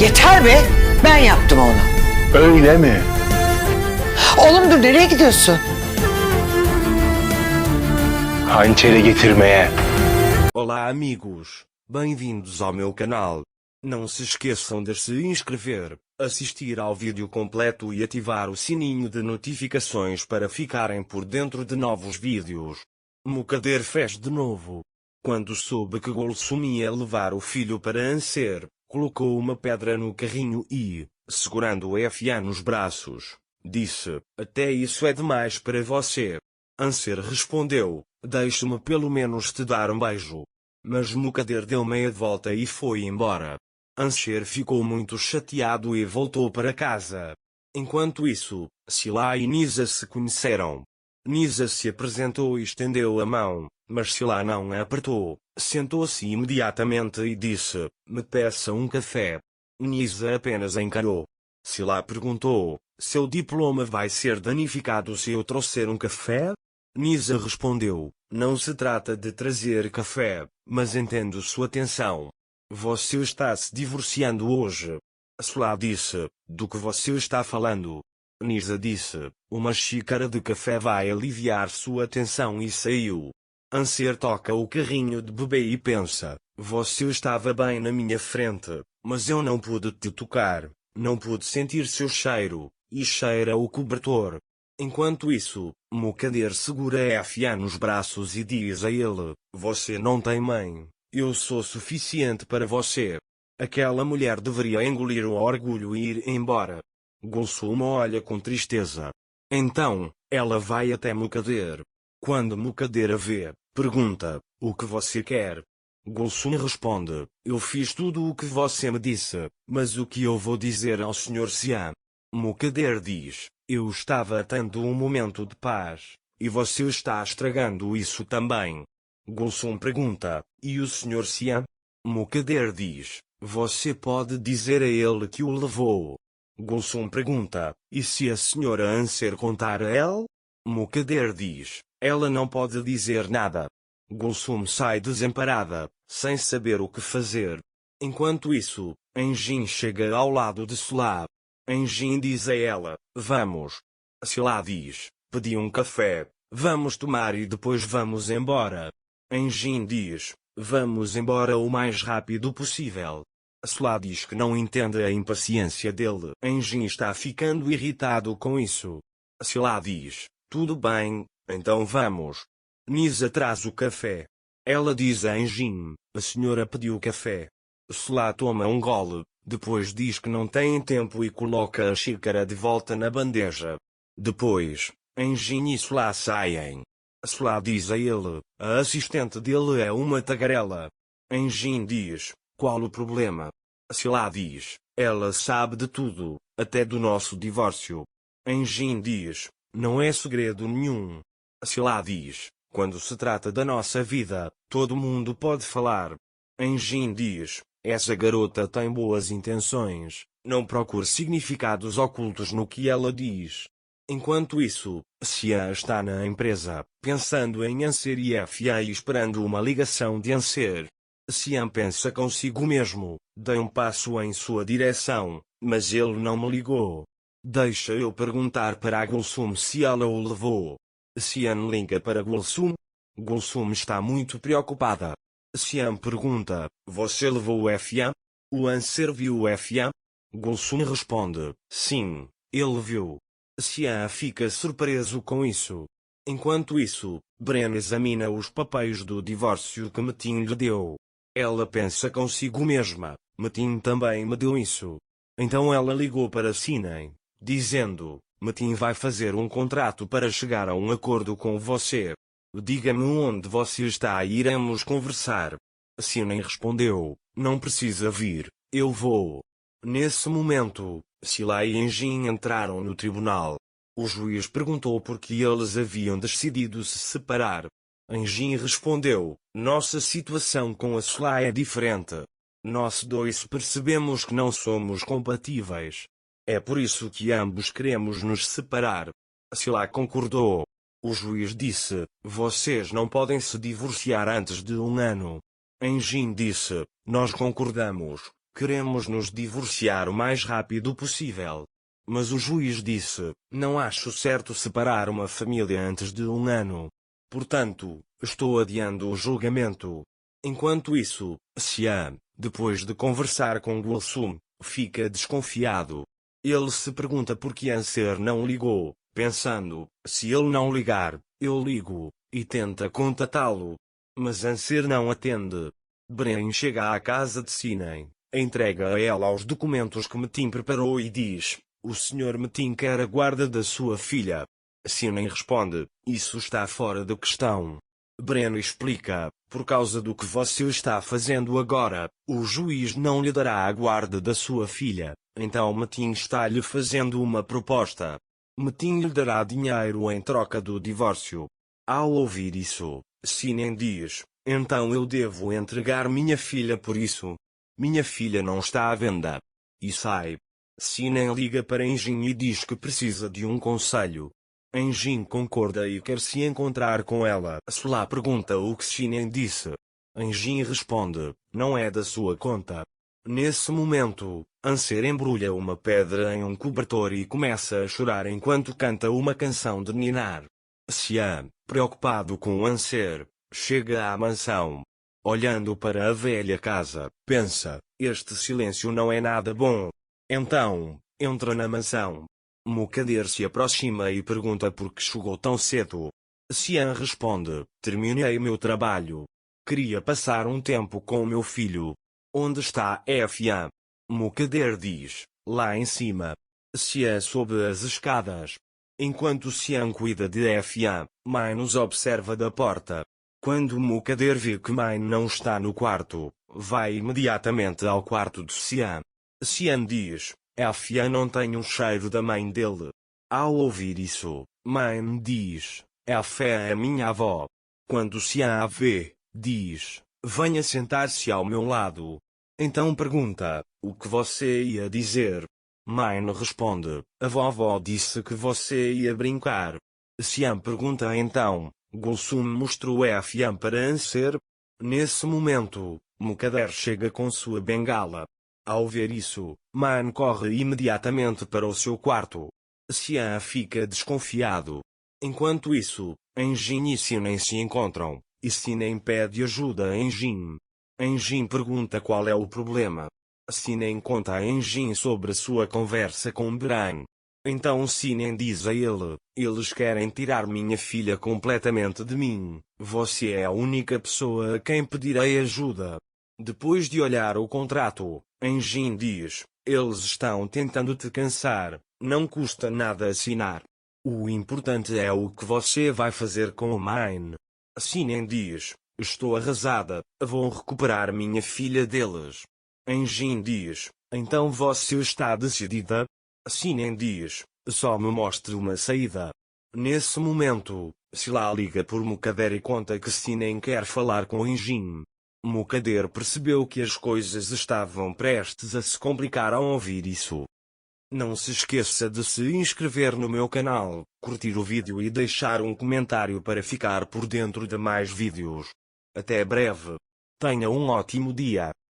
Yeter be. Ben yaptım onu. Öyle mi? Oğlum dur, nereye gidiyorsun? Hançeri getirmeye. Olá amigos, bem-vindos ao meu canal. Não se esqueçam de se inscrever, assistir ao vídeo completo e ativar o sininho de notificações para ficarem por dentro de novos vídeos. Mukadder fez de novo. Quando soube que Gulsum ia levar o filho para Anser, colocou uma pedra no carrinho e, segurando o Fa nos braços, disse: "Até isso é demais para você." Anser respondeu: "Deixe-me pelo menos te dar um beijo." Mas Mukadder deu meia volta e foi embora. Anser ficou muito chateado e voltou para casa. Enquanto isso, Sila e Nisa se conheceram. Nisa se apresentou e estendeu a mão, mas Sila não a apertou. Sentou-se imediatamente e disse: "Me peça um café." Nisa apenas encarou. Sila perguntou: "Seu diploma vai ser danificado se eu trouxer um café?" Nisa respondeu: "Não se trata de trazer café, mas entendo sua tensão. Você está se divorciando hoje." Sila disse: "Do que você está falando?" Nisa disse: "Uma xícara de café vai aliviar sua tensão," e saiu. Anser toca o carrinho de bebê e pensa: "Você estava bem na minha frente, mas eu não pude te tocar, não pude sentir seu cheiro, e cheira o cobertor." Enquanto isso, Mukadder segura Fa nos braços e diz a ele: "Você não tem mãe, eu sou suficiente para você." Aquela mulher deveria engolir o orgulho e ir embora. Gulsum olha com tristeza. Então, ela vai até Mukadder. Quando Mukadder a vê, pergunta: "O que você quer?" Gulsum responde: "Eu fiz tudo o que você me disse, mas o que eu vou dizer ao Sr. Siam?" Mukadder diz: "Eu estava tendo um momento de paz, e você está estragando isso também." Gulsum pergunta: "E o Sr. Siam?" Mukadder diz: "Você pode dizer a ele que o levou." Gulsum pergunta: "E se a senhora Anser contar a ela?" Mukadder diz: "Ela não pode dizer nada." Gulsum sai desamparada, sem saber o que fazer. Enquanto isso, Anjin chega ao lado de Sila. Anjin diz a ela: "Vamos." Sila diz: "Pedi um café, vamos tomar e depois vamos embora." Anjin diz: "Vamos embora o mais rápido possível." Sila diz que não entende a impaciência dele. Anjin está ficando irritado com isso. Sila diz: "Tudo bem, então vamos." Nisa traz o café. Ela diz a Anjin: "A senhora pediu café." Sila toma um gole, depois diz que não tem tempo e coloca a xícara de volta na bandeja. Depois, Anjin e Sila saem. Sila diz a ele: "A assistente dele é uma tagarela." Anjin diz: "Qual o problema?" Sila diz: "Ela sabe de tudo, até do nosso divórcio." Anjin diz: "Não é segredo nenhum." Sila diz: "Quando se trata da nossa vida, todo mundo pode falar." Anjin diz: "Essa garota tem boas intenções, não procure significados ocultos no que ela diz." Enquanto isso, Siam está na empresa, pensando em Anser e Fa e esperando uma ligação de Anser. Siam pensa consigo mesmo: dei um passo em sua direção, mas ele não me ligou. Deixa eu perguntar para a Gulsum se ela o levou. Siam liga para Gulsum. Gulsum está muito preocupada. Siam pergunta: "Você levou o Fa? O Anser viu o Fa?" Gulsum responde: "Sim, ele viu." Siam fica surpreso com isso. Enquanto isso, Bren examina os papéis do divórcio que Metin lhe deu. Ela pensa consigo mesma: "Metin também me deu isso." Então ela ligou para Sinem, dizendo: "Metin vai fazer um contrato para chegar a um acordo com você. Diga-me onde você está e iremos conversar." Sinem respondeu: "Não precisa vir, eu vou." Nesse momento, Sila e Anjin entraram no tribunal. O juiz perguntou por que eles haviam decidido se separar. Anjin respondeu: "Nossa situação com a Sila é diferente. Nós dois percebemos que não somos compatíveis. É por isso que ambos queremos nos separar." Sila concordou. O juiz disse: "Vocês não podem se divorciar antes de 1 ano." Anjin disse: "Nós concordamos, Queremos nos divorciar o mais rápido possível. Mas o juiz disse: não acho certo separar uma família antes de 1 ano. Portanto, estou adiando o julgamento. Enquanto isso, Xian, depois de conversar com Gulsum, fica desconfiado. Ele se pergunta por que Anser não ligou, pensando: se ele não ligar, eu ligo, e tenta contatá-lo. Mas Anser não atende. Bren chega à casa de Sinem, entrega a ela os documentos que Metin preparou e diz: o Sr. Metin quer a guarda da sua filha. Sinem responde: isso está fora de questão. Breno explica: por causa do que você está fazendo agora, o juiz não lhe dará a guarda da sua filha, então Metin está lhe fazendo uma proposta. Metin lhe dará dinheiro em troca do divórcio. Ao ouvir isso, Sinem diz: então eu devo entregar minha filha por isso? Minha filha não está à venda. E sai. Sinem liga para Enjin e diz que precisa de um conselho. Enjin concorda e quer se encontrar com ela. Sula pergunta o que Sinem disse. Enjin responde: não é da sua conta. Nesse momento, Anser embrulha uma pedra em um cobertor e começa a chorar enquanto canta uma canção de ninar. Xian, preocupado com Anser, chega à mansão. Olhando para a velha casa, pensa: este silêncio não é nada bom. Então, entra na mansão. Mukader se aproxima e pergunta por que chegou tão cedo. Xian responde: terminei meu trabalho. Queria passar um tempo com meu filho. Onde está Xian? Mukader diz: lá em cima. Xian sobe as escadas. Enquanto Xian cuida de Xian, Mai nos observa da porta. Quando Mukader vê que Mai não está no quarto, vai imediatamente ao quarto de Xian. Xian diz: Xian não tem o cheiro da mãe dele. Ao ouvir isso, Mai diz: Xian é minha avó. Quando Xian a vê, diz: venha sentar-se ao meu lado. Então pergunta: o que você ia dizer? Mai responde: a vovó disse que você ia brincar. Xian pergunta então: Gulsum mostrou Xian para Anser? Nesse momento, Mukader chega com sua bengala. Ao ver isso, Man corre imediatamente para o seu quarto. Xian fica desconfiado. Enquanto isso, Enjin e Sinem se encontram, e Sinem pede ajuda a Enjin. Enjin pergunta qual é o problema. Sinem conta a Enjin sobre sua conversa com Bran. Então Sinem diz a ele: eles querem tirar minha filha completamente de mim. Você é a única pessoa a quem pedirei ajuda. Depois de olhar o contrato, Enjin diz: eles estão tentando te cansar, não custa nada assinar. O importante é o que você vai fazer com o Mine. Sinem diz: estou arrasada, vou recuperar minha filha deles. Enjin diz: então você está decidida? Sinem diz: só me mostre uma saída. Nesse momento, Sila liga por Mukader e conta que Sinem quer falar com Enjin. Mukader percebeu que as coisas estavam prestes a se complicar ao ouvir isso. Não se esqueça de se inscrever no meu canal, curtir o vídeo e deixar um comentário para ficar por dentro de mais vídeos. Até breve. Tenha um ótimo dia.